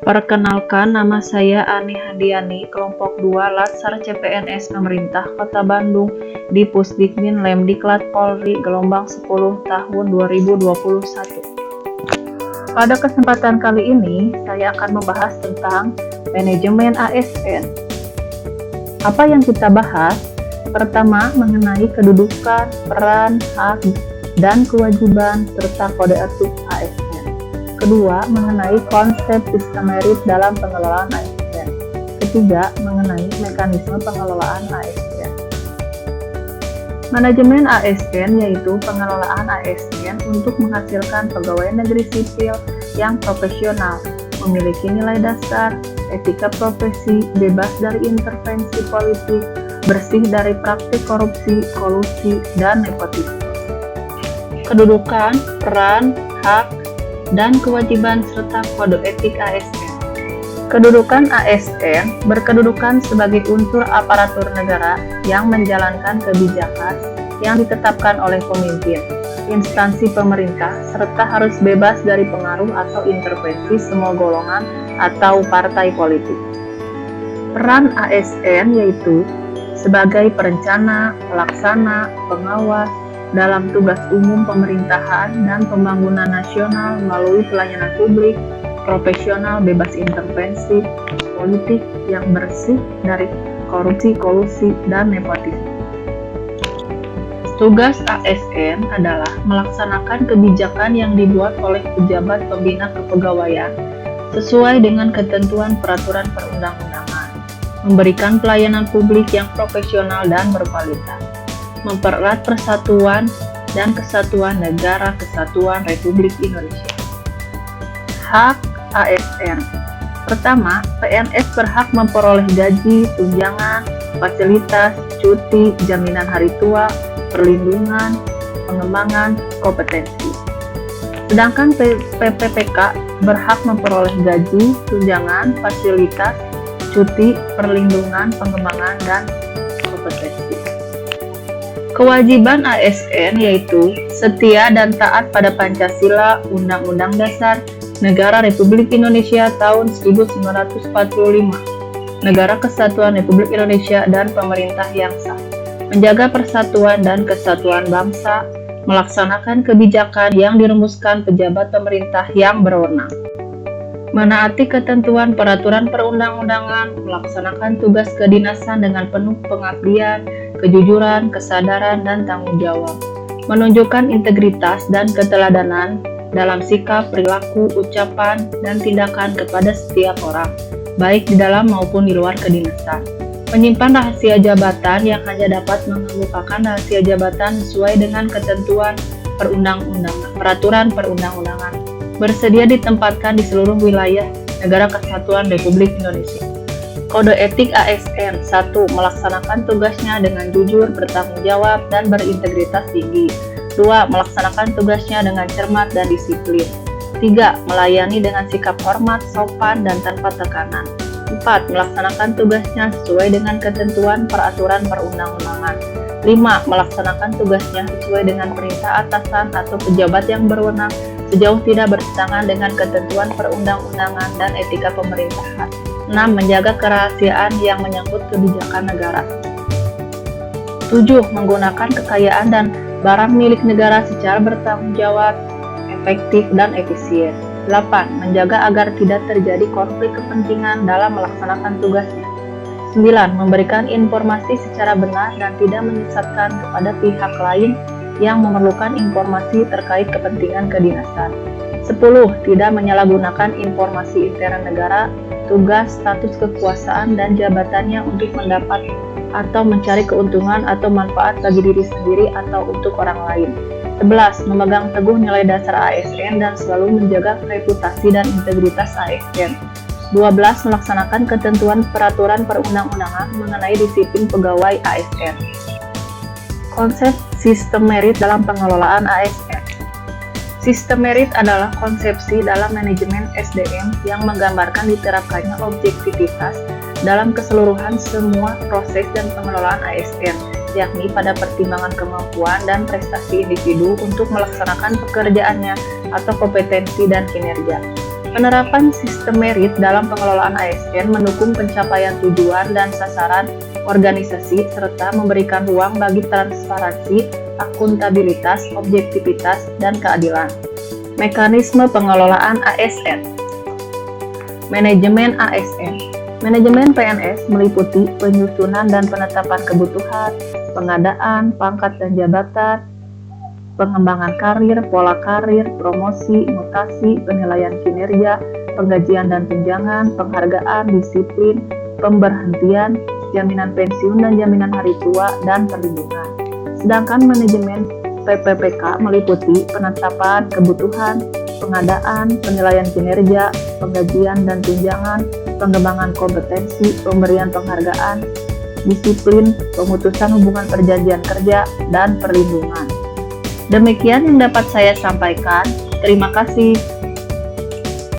Perkenalkan, nama saya Ani Handiani, kelompok 2 Latsar CPNS Pemerintah Kota Bandung di Pusdikmin Lemdiklat Polri gelombang 10 tahun 2021. Pada kesempatan kali ini, saya akan membahas tentang manajemen ASN. Apa yang kita bahas? Pertama, mengenai kedudukan, peran, hak, dan kewajiban, serta kode etik ASN. Kedua, mengenai konsep sistem merit dalam pengelolaan ASN. Ketiga, mengenai mekanisme pengelolaan ASN. Manajemen ASN yaitu pengelolaan ASN untuk menghasilkan pegawai negeri sipil yang profesional, memiliki nilai dasar, etika profesi, bebas dari intervensi politik, bersih dari praktik korupsi, kolusi, dan nepotisme. Kedudukan, peran, hak, dan kewajiban serta kode etik ASN. Kedudukan ASN berkedudukan sebagai unsur aparatur negara yang menjalankan kebijakan yang ditetapkan oleh pemimpin, instansi pemerintah, serta harus bebas dari pengaruh atau intervensi semua golongan atau partai politik. Peran ASN yaitu sebagai perencana, pelaksana, pengawas, dalam tugas umum pemerintahan dan pembangunan nasional melalui pelayanan publik, profesional, bebas intervensi, politik yang bersih dari korupsi, kolusi, dan nepotisme. Tugas ASN adalah melaksanakan kebijakan yang dibuat oleh pejabat pembina kepegawaian sesuai dengan ketentuan peraturan perundang-undangan, memberikan pelayanan publik yang profesional dan berkualitas, mempererat persatuan dan kesatuan Negara Kesatuan Republik Indonesia. Hak ASN. Pertama, PNS berhak memperoleh gaji, tunjangan, fasilitas, cuti, jaminan hari tua, perlindungan, pengembangan kompetensi. Sedangkan PPPK berhak memperoleh gaji, tunjangan, fasilitas, cuti, perlindungan, pengembangan, dan kompetensi. Kewajiban ASN yaitu setia dan taat pada Pancasila, Undang-Undang Dasar Negara Republik Indonesia tahun 1945, Negara Kesatuan Republik Indonesia dan pemerintah yang sah, menjaga persatuan dan kesatuan bangsa, melaksanakan kebijakan yang dirumuskan pejabat pemerintah yang berwenang, menaati ketentuan peraturan perundang-undangan, melaksanakan tugas kedinasan dengan penuh pengabdian, kejujuran, kesadaran, dan tanggung jawab, menunjukkan integritas dan keteladanan dalam sikap, perilaku, ucapan, dan tindakan kepada setiap orang, baik di dalam maupun di luar kedinasan, menyimpan rahasia jabatan yang hanya dapat mengemukakan rahasia jabatan sesuai dengan ketentuan peraturan perundang-undangan, bersedia ditempatkan di seluruh wilayah Negara Kesatuan Republik Indonesia. Kode etik ASN. 1. Melaksanakan tugasnya dengan jujur, bertanggung jawab, dan berintegritas tinggi. 2. Melaksanakan tugasnya dengan cermat dan disiplin. 3. Melayani dengan sikap hormat, sopan, dan tanpa tekanan. 4. Melaksanakan tugasnya sesuai dengan ketentuan peraturan perundang-undangan. 5. Melaksanakan tugasnya sesuai dengan perintah atasan atau pejabat yang berwenang sejauh tidak bertentangan dengan ketentuan perundang-undangan dan etika pemerintahan. 6. Menjaga kerahasiaan yang menyangkut kebijakan negara. 7. Menggunakan kekayaan dan barang milik negara secara bertanggung jawab, efektif, dan efisien. 8. Menjaga agar tidak terjadi konflik kepentingan dalam melaksanakan tugasnya. 9. Memberikan informasi secara benar dan tidak menyesatkan kepada pihak lain yang memerlukan informasi terkait kepentingan kedinasan. 10. Tidak menyalahgunakan informasi intern negara, tugas, status kekuasaan, dan jabatannya untuk mendapat atau mencari keuntungan atau manfaat bagi diri sendiri atau untuk orang lain. 11. Memegang teguh nilai dasar ASN dan selalu menjaga reputasi dan integritas ASN. 12. Melaksanakan ketentuan peraturan perundang-undangan mengenai disiplin pegawai ASN. Konsep sistem merit dalam pengelolaan ASN. Sistem merit adalah konsepsi dalam manajemen SDM yang menggambarkan diterapkannya objektivitas dalam keseluruhan semua proses dan pengelolaan ASN yakni pada pertimbangan kemampuan dan prestasi individu untuk melaksanakan pekerjaannya atau kompetensi dan kinerja. Penerapan sistem merit dalam pengelolaan ASN mendukung pencapaian tujuan dan sasaran organisasi serta memberikan ruang bagi transparansi, akuntabilitas, objektivitas, dan keadilan. Mekanisme pengelolaan ASN. Manajemen ASN. Manajemen PNS meliputi penyusunan dan penetapan kebutuhan, pengadaan, pangkat dan jabatan, pengembangan karir, pola karir, promosi, mutasi, penilaian kinerja, penggajian dan tunjangan, penghargaan, disiplin, pemberhentian, jaminan pensiun dan jaminan hari tua, dan perlindungan. Sedangkan manajemen PPPK meliputi penetapan kebutuhan, pengadaan, penilaian kinerja, penggajian dan tunjangan, pengembangan kompetensi, pemberian penghargaan, disiplin, pemutusan hubungan perjanjian kerja, dan perlindungan. Demikian yang dapat saya sampaikan. Terima kasih.